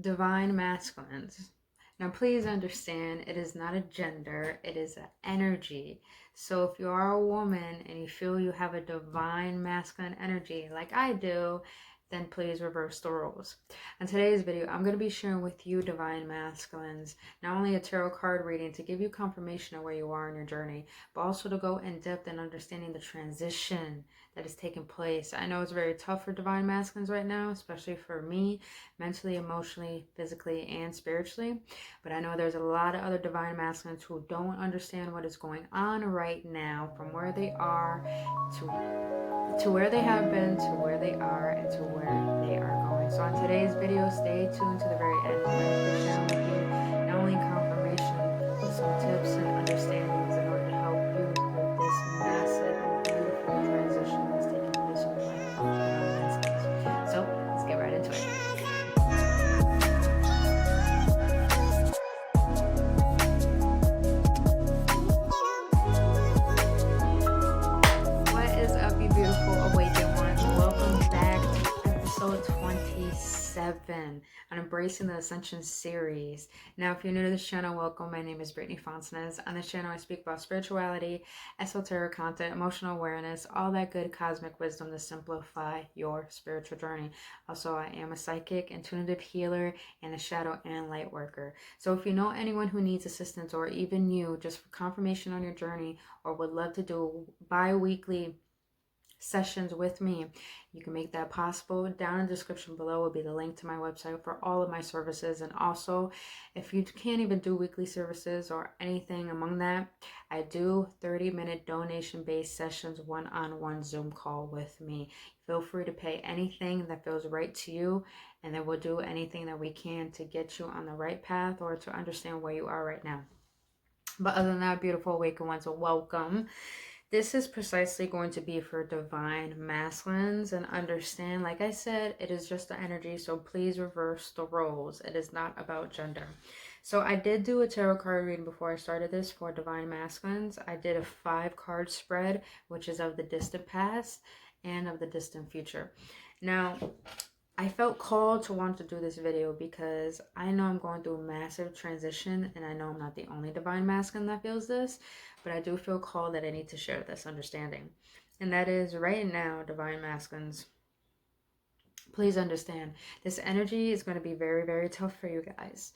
Divine masculines. Now, please understand, it is not a gender, it is an energy. So if you are a woman and you feel you have a divine masculine energy like I do, then please reverse the roles. In today's video, I'm going to be sharing with you, divine masculines, not only a tarot card reading to give you confirmation of where you are in your journey, but also to go in depth in understanding the transition that is taking place. I know it's very tough for divine masculines right now, especially for me, mentally, emotionally, physically, and spiritually. But I know there's a lot of other divine masculines who don't understand what is going on right now, from where they are to where they have been, to where they are, and to where they are going. So on today's video, stay tuned to the very end. I'm going to be sharing with you not only confirmation, but some tips and understandings in order to help you with this massive and beautiful transition that's taking place in your life. So let's get right into it. Eps.27 on Embracing the Ascension series. Now, if you're new to this channel, welcome. My name is Brittny Fontanez. On this channel, I speak about spirituality, esoteric content, emotional awareness, all that good cosmic wisdom to simplify your spiritual journey. Also, I am a psychic, intuitive healer, and a shadow and light worker. So if you know anyone who needs assistance, or even you, just for confirmation on your journey, or would love to do bi-weekly sessions with me, you can make that possible. Down in the description below will be the link to my website for all of my services. And also, if you can't even do weekly services or anything among that, I do 30-minute donation-based sessions, one-on-one Zoom call with me. Feel free to pay anything that feels right to you, and then we'll do anything that we can to get you on the right path or to understand where you are right now. But other than that, beautiful awakened ones, welcome. This is precisely going to be for divine masculines, and understand, like I said, it is just the energy, so please reverse the roles. It is not about gender. So I did do a tarot card reading before I started this for divine masculines. I did a 5-card spread, which is of the distant past and of the distant future. Now, I felt called to want to do this video because I know I'm going through a massive transition, and I know I'm not the only divine masculine that feels this, but I do feel called that I need to share this understanding. And that is, right now, divine masculines, please understand, this energy is going to be very, very tough for you guys.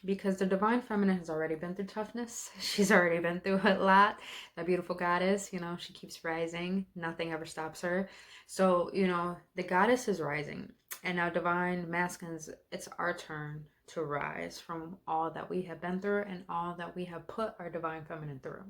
Because the divine feminine has already been through toughness. She's already been through a lot. That beautiful goddess, you know, she keeps rising. Nothing ever stops her. So, you know, the goddess is rising. And now divine masculines, it's our turn to rise from all that we have been through and all that we have put our divine feminine through.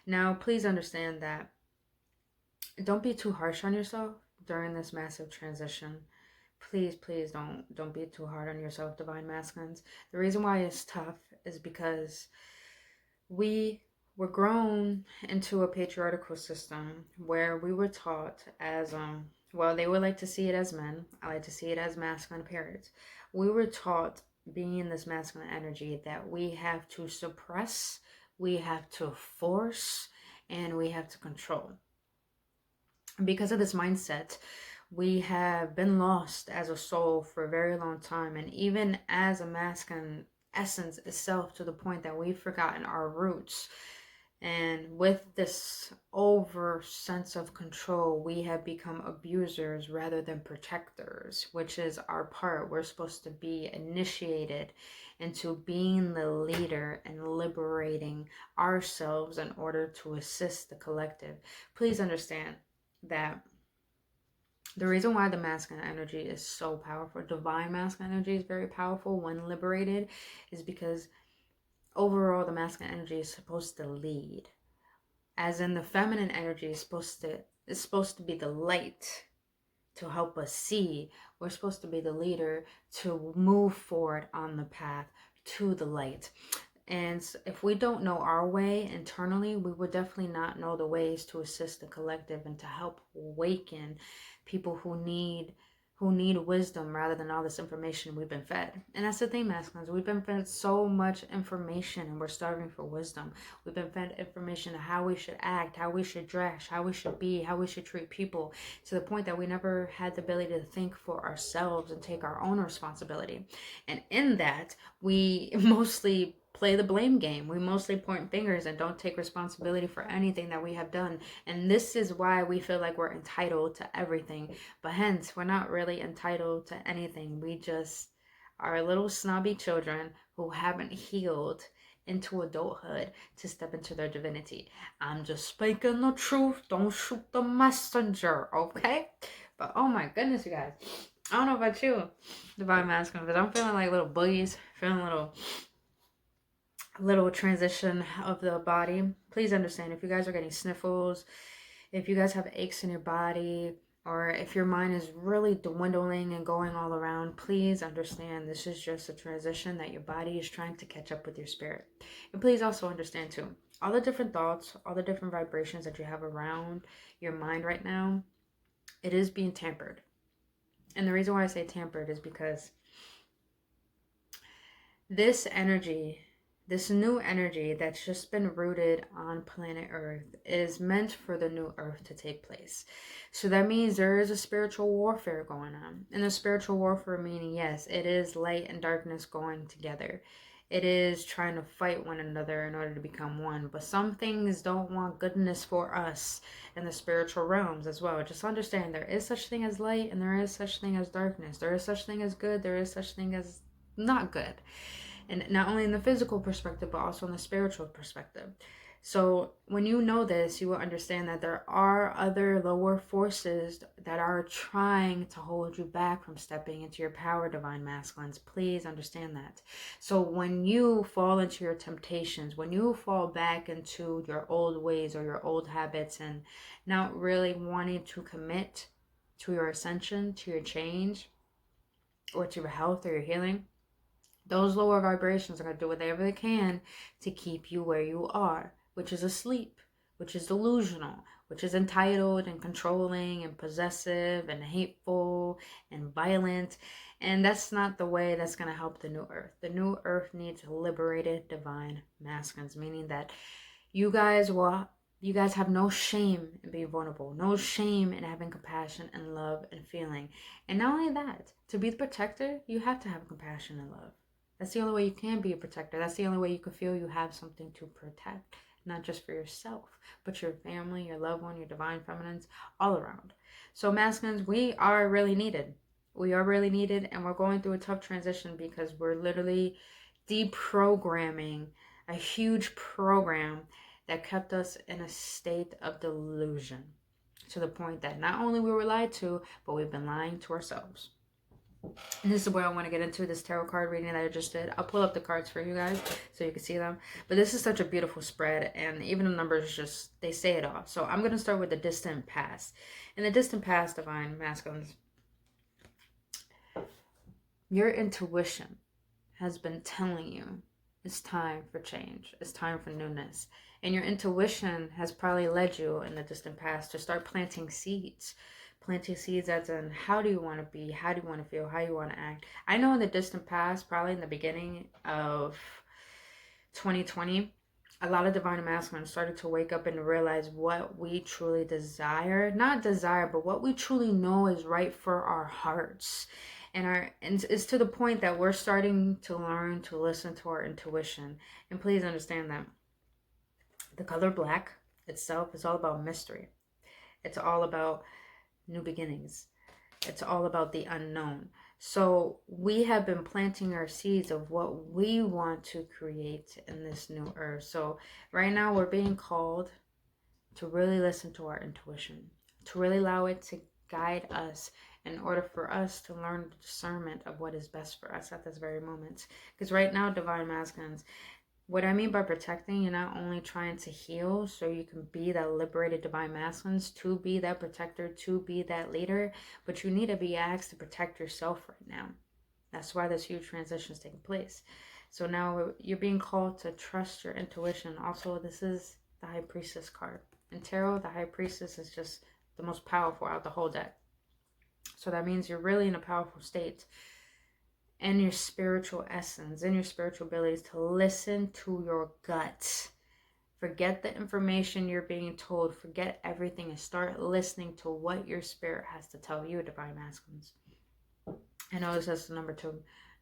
Now, please understand that don't be too harsh on yourself during this massive transition. Please don't be too hard on yourself, divine masculines. The reason why it's tough is because we were grown into a patriarchal system where we were taught as well, they would like to see it as men, I like to see it as masculine parents. We were taught, being in this masculine energy, that we have to suppress, we have to force, and we have to control. Because of this mindset, we have been lost as a soul for a very long time, and even as a masculine essence itself, to the point that we've forgotten our roots. And with this over sense of control, we have become abusers rather than protectors, which is our part. We're supposed to be initiated into being the leader and liberating ourselves in order to assist the collective. Please understand that the reason why the masculine energy is so powerful, divine masculine energy is very powerful when liberated, is because overall the masculine energy is supposed to lead, as in the feminine energy is supposed to be the light to help us see. We're supposed to be the leader to move forward on the path to the light. And if we don't know our way internally, we would definitely not know the ways to assist the collective and to help awaken people who who need wisdom rather than all this information we've been fed. And that's the thing, masculines. We've been fed so much information and we're starving for wisdom. We've been fed information of how we should act, how we should dress, how we should be, how we should treat people, to the point that we never had the ability to think for ourselves and take our own responsibility. And in that, we mostly play the blame game. We mostly point fingers and don't take responsibility for anything that we have done. And this is why we feel like we're entitled to everything. But hence, we're not really entitled to anything. We just are little snobby children who haven't healed into adulthood to step into their divinity. I'm just speaking the truth. Don't shoot the messenger, okay? But oh my goodness, you guys. I don't know about you, divine masculine, but I'm feeling like little boogies, feeling a little transition of the body. Please understand, if you guys are getting sniffles, if you guys have aches in your body, or if your mind is really dwindling and going all around, please understand this is just a transition that your body is trying to catch up with your spirit. And please also understand too, all the different thoughts, all the different vibrations that you have around your mind right now, it is being tampered. And the reason why I say tampered is because this energy, this new energy that's just been rooted on planet Earth, is meant for the new Earth to take place. So that means there is a spiritual warfare going on. And the spiritual warfare meaning, yes, it is light and darkness going together. It is trying to fight one another in order to become one. But some things don't want goodness for us in the spiritual realms as well. Just understand there is such thing as light and there is such thing as darkness. There is such thing as good. There is such thing as not good. And not only in the physical perspective, but also in the spiritual perspective. So when you know this, you will understand that there are other lower forces that are trying to hold you back from stepping into your power, divine masculines. Please understand that. So when you fall into your temptations, when you fall back into your old ways or your old habits and not really wanting to commit to your ascension, to your change, or to your health or your healing, those lower vibrations are going to do whatever they can to keep you where you are, which is asleep, which is delusional, which is entitled and controlling and possessive and hateful and violent. And that's not the way that's going to help the new earth. The new earth needs liberated divine masculines, meaning that you guys have no shame in being vulnerable, no shame in having compassion and love and feeling. And not only that, to be the protector, you have to have compassion and love. That's the only way you can be a protector. That's the only way you can feel you have something to protect, not just for yourself, but your family, your loved one, your divine feminines, all around. So masculines, we are really needed. We are really needed, and we're going through a tough transition because we're literally deprogramming a huge program that kept us in a state of delusion, to the point that not only we were lied to, but we've been lying to ourselves. And this is where I want to get into this tarot card reading that I just did. I'll pull up the cards for you guys so you can see them. But this is such a beautiful spread, and even the numbers just, they say it all. So I'm going to start with the distant past. In the distant past, divine masculines, your intuition has been telling you it's time for change. It's time for newness. And your intuition has probably led you in the distant past to start planting seeds. Planting seeds as in, how do you want to be? How do you want to feel? How do you want to act? I know in the distant past, probably in the beginning of 2020, a lot of divine masculine started to wake up and realize what we truly desire. Not desire, but what we truly know is right for our hearts. And it's to the point that we're starting to learn to listen to our intuition. And please understand that the color black itself is all about mystery. It's all about new beginnings. It's all about the unknown. So we have been planting our seeds of what we want to create in this new earth. So right now we're being called to really listen to our intuition, to really allow it to guide us in order for us to learn the discernment of what is best for us at this very moment. Because right now, divine masculines, what I mean by protecting, you're not only trying to heal so you can be that liberated divine masculines, to be that protector, to be that leader, but you need to be asked to protect yourself right now. That's why this huge transition is taking place. So now you're being called to trust your intuition. Also, this is the High Priestess card. In tarot, the High Priestess is just the most powerful out of the whole deck. So that means you're really in a powerful state in your spiritual essence, in your spiritual abilities to listen to your gut. Forget the information you're being told. Forget everything and start listening to what your spirit has to tell you, divine masculines. I know this is number 2.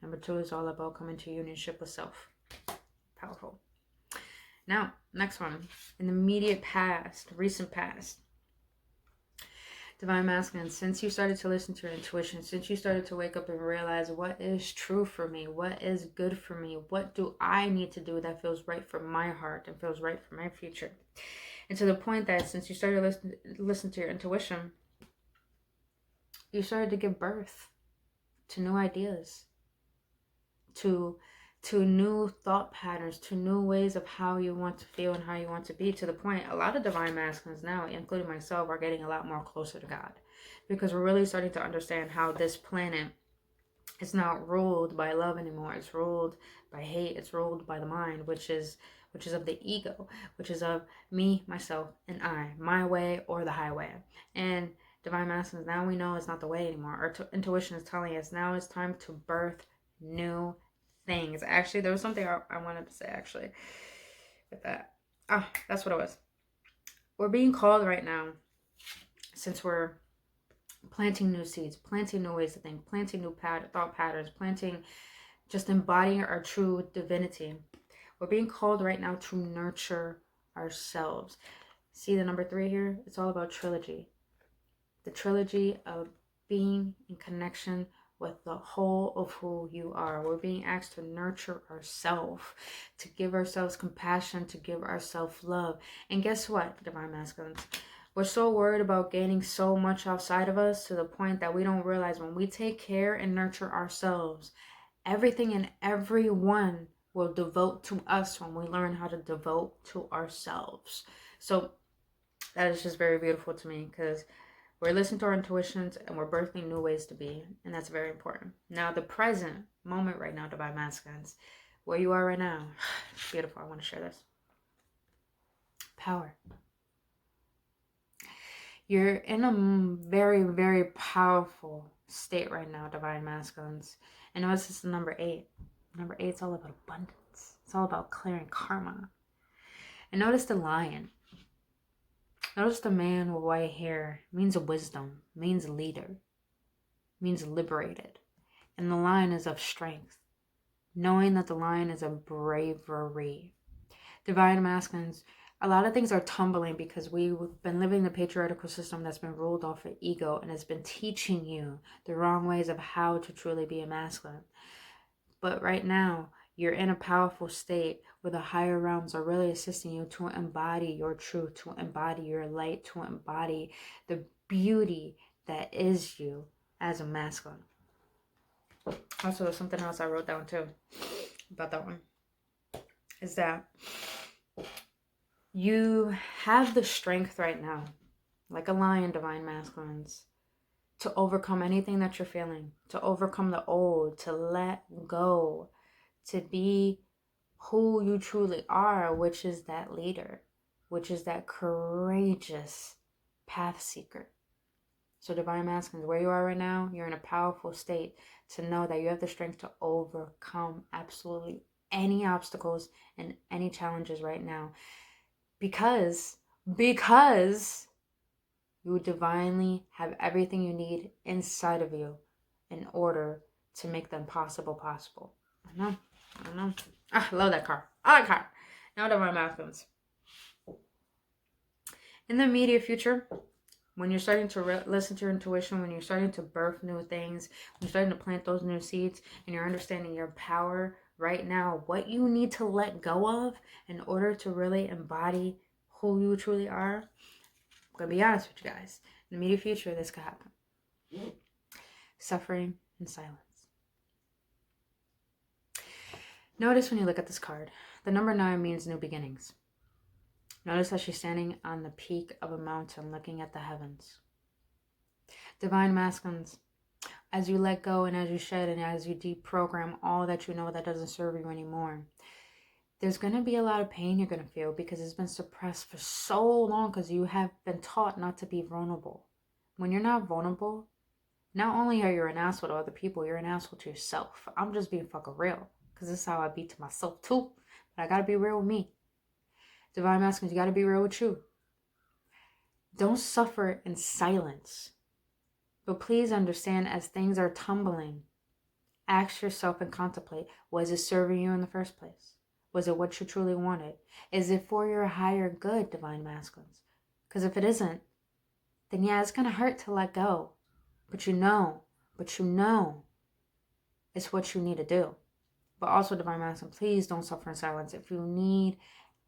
Number 2 is all about coming to unionship with self. Powerful. Now, next one. In the immediate past, recent past, divine masculine, since you started to listen to your intuition, since you started to wake up and realize what is true for me, what is good for me, what do I need to do that feels right for my heart and feels right for my future. And to the point that since you started to listen to your intuition, you started to give birth to new ideas, to new thought patterns, to new ways of how you want to feel and how you want to be, to the point a lot of divine masculines now, including myself, are getting a lot more closer to God, because we're really starting to understand how this planet is not ruled by love anymore. It's ruled by hate. It's ruled by the mind, which is of the ego, which is of me, myself, and I, my way or the highway. And divine masculines, now we know it's not the way anymore. Our intuition is telling us now it's time to birth new things. Actually, there was something I wanted to say actually with that. That's what it was. We're being called right now, since we're planting new seeds, planting new ways to think, planting new thought patterns, planting, just embodying our true divinity. We're being called right now to nurture ourselves. See the number 3 here? It's all about trilogy. The trilogy of being in connection with the whole of who you are. We're being asked to nurture ourselves, to give ourselves compassion, to give ourselves love. And guess what, divine masculines? We're so worried about gaining so much outside of us to the point that we don't realize when we take care and nurture ourselves, everything and everyone will devote to us when we learn how to devote to ourselves. So that is just very beautiful to me, because we're listening to our intuitions and we're birthing new ways to be. And that's very important. Now, the present moment right now, divine masculines, where you are right now, beautiful. I want to share this. Power. You're in a very, very powerful state right now, divine masculines. And notice this is number 8. Number 8 is all about abundance. It's all about clearing karma. And notice the lion. Notice the man with white hair. Means wisdom, means leader, means liberated. And the lion is of strength. Knowing that the lion is of bravery. Divine masculines, a lot of things are tumbling because we've been living the patriarchal system that's been ruled off of ego and has been teaching you the wrong ways of how to truly be a masculine. But right now, you're in a powerful state where the higher realms are really assisting you to embody your truth, to embody your light, to embody the beauty that is you as a masculine. Also, there's something else I wrote down too about that one, is that you have the strength right now, like a lion, divine masculines, to overcome anything that you're feeling, to overcome the old, to let go, to be who you truly are, which is that leader, which is that courageous path seeker. So divine masculines, where you are right now, you're in a powerful state to know that you have the strength to overcome absolutely any obstacles and any challenges right now. Because you divinely have everything you need inside of you in order to make them possible. I know. I love that card. I like card. Now divine masculines. In the immediate future, when you're starting to listen to your intuition, when you're starting to birth new things, when you're starting to plant those new seeds, and you're understanding your power right now, what you need to let go of in order to really embody who you truly are, I'm going to be honest with you guys. In the immediate future, this could happen. Suffering and silence. Notice when you look at this card, the number 9 means new beginnings. Notice that she's standing on the peak of a mountain looking at the heavens. Divine masculines, as you let go and as you shed and as you deprogram all that you know that doesn't serve you anymore, there's going to be a lot of pain you're going to feel because it's been suppressed for so long because you have been taught not to be vulnerable. When you're not vulnerable, Not only are you an asshole to other people, you're an asshole to yourself. I'm just being fucking real. Because this is how I be to myself too. But I gotta be real with me. Divine Masculines, you gotta be real with you. Don't suffer in silence. But please understand, as things are tumbling, ask yourself and contemplate, was it serving you in the first place? Was it what you truly wanted? Is it for your higher good, Divine Masculines? Because if it isn't, then yeah, it's gonna hurt to let go. But you know it's what you need to do. But also, Divine Masculine, please don't suffer in silence. If you need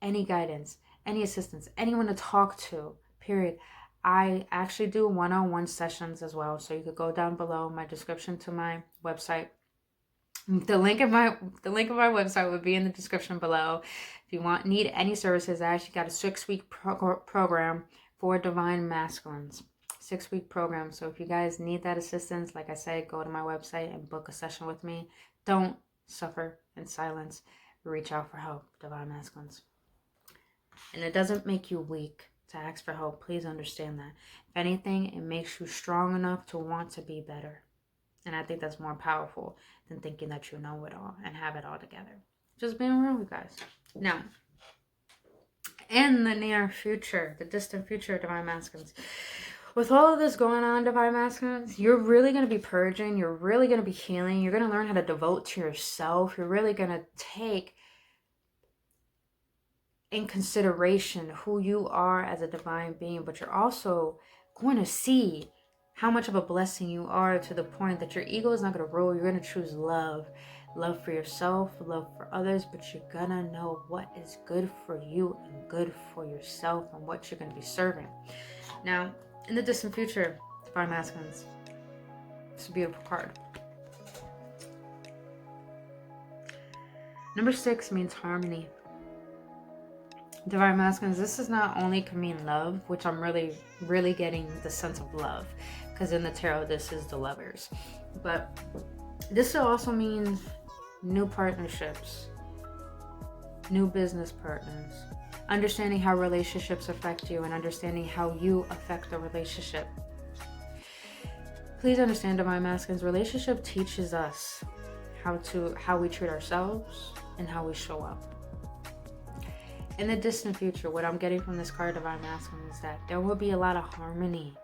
any guidance, any assistance, anyone to talk to, period, I actually do one-on-one sessions as well. So you could go down below my description to my website. The link of my website would be in the description below. If you need any services, I actually got a 6-week program for Divine Masculines. 6-week program. So if you guys need that assistance, like I said, go to my website and book a session with me. Don't suffer in silence. Reach out for help, Divine Masculines. And it doesn't make you weak to ask for help. Please understand that. If anything, it makes you strong enough to want to be better. And I think that's more powerful than thinking that you know it all and have it all together. Just being real with you guys. Now, in the near future, the distant future, Divine Masculines, with all of this going on, Divine Masculines, you're really going to be purging. You're really going to be healing. You're going to learn how to devote to yourself. You're really going to take in consideration who you are as a divine being. But you're also going to see how much of a blessing you are, to the point that your ego is not going to rule. You're going to choose love. Love for yourself, love for others, but you're going to know what is good for you and good for yourself and what you're going to be serving. Now, in the distant future, Divine Masculines, it's a beautiful card. Number 6 means harmony. Divine Masculines, this is not only can mean love, which I'm really getting the sense of love, because in the tarot this is the Lovers, but this also means new partnerships, new business partners, understanding how relationships affect you and understanding how you affect the relationship. Please understand, Divine Masculines, relationship teaches us how we treat ourselves and how we show up. In the distant future, what I'm getting from this card, Divine Masculine, is that there will be a lot of harmony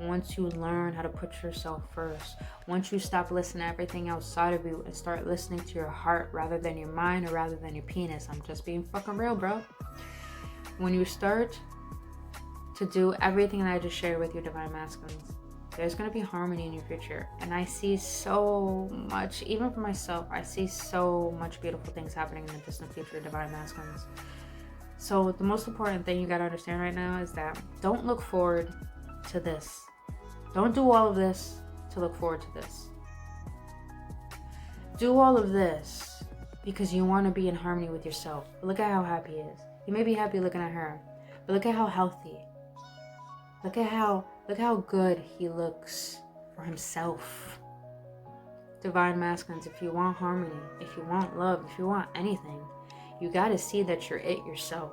once you learn how to put yourself first. Once you stop listening to everything outside of you and start listening to your heart rather than your mind or rather than your penis. I'm just being fucking real, bro. When you start to do everything that I just shared with you, Divine Masculines, there's going to be harmony in your future. And I see so much, even for myself, I see so much beautiful things happening in the distant future, Divine Masculines. So the most important thing you got to understand right now is that don't look forward to this. Don't do all of this to look forward to this. Do all of this because you want to be in harmony with yourself. But look at how happy he is. You may be happy looking at her, but look at how healthy. Look at how good he looks for himself. Divine Masculines, if you want harmony, if you want love, if you want anything, you got to see that you're it yourself.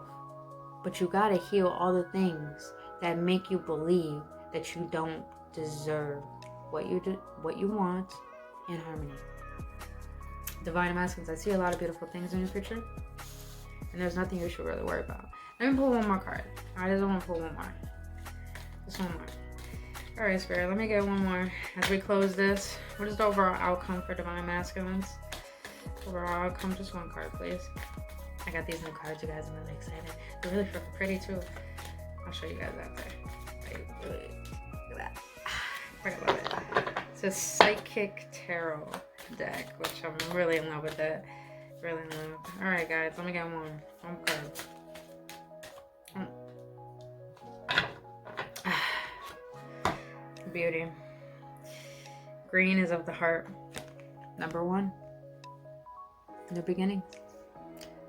But you got to heal all the things that make you believe that you don't deserve what you want in harmony. Divine Masculines, I see a lot of beautiful things in your future, and there's nothing you should really worry about. Let me pull one more card. I just want to pull one more. Just one more. Alright, Spirit, let me get one more as we close this. What is the overall outcome for Divine Masculines? Overall outcome, just one card, please. I got these new cards, you guys. I'm really excited. They're really freaking pretty, too. I'll show you guys after. Look at that. I love it. It's a Psychic Tarot deck, which I'm really in love with it. Really in love. Alright, guys, let me get one card. Beauty. Green is of the heart. Number 1. New beginning.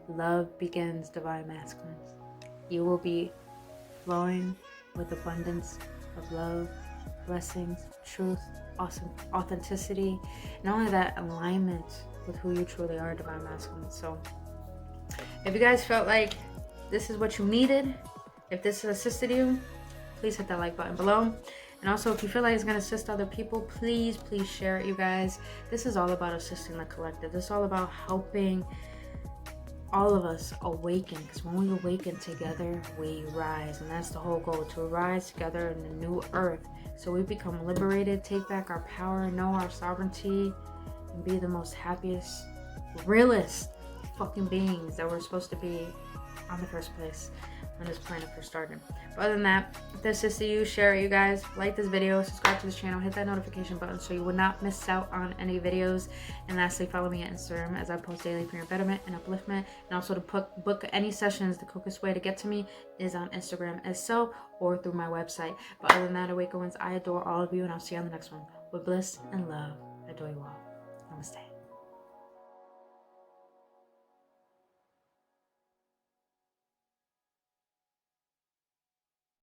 Love begins, Divine Masculines. You will be flowing with abundance of love, blessings, truth, awesome authenticity, and only that, alignment with who you truly are, Divine Masculines. So if you guys felt like this is what you needed, if this assisted you, please hit that like button below. And also, if you feel like it's going to assist other people, please share it, you guys. This is all about assisting the collective. This is all about helping all of us awaken, because when we awaken together, we rise. And that's the whole goal, to rise together in the new earth, so we become liberated, take back our power, know our sovereignty, and be the most happiest, realest fucking beings that we're supposed to be on the first place when this planet first started. But other than that, if this is to you, share it, you guys. Like this video, subscribe to this channel, hit that notification button so you will not miss out on any videos. And lastly, follow me on Instagram, as I post daily for your betterment and upliftment. And also to book any sessions, the quickest way to get to me is on Instagram as so, or through my website. But other than that, AwakenOnes, I adore all of you, and I'll see you on the next one. With bliss and love, I adore you all. Namaste.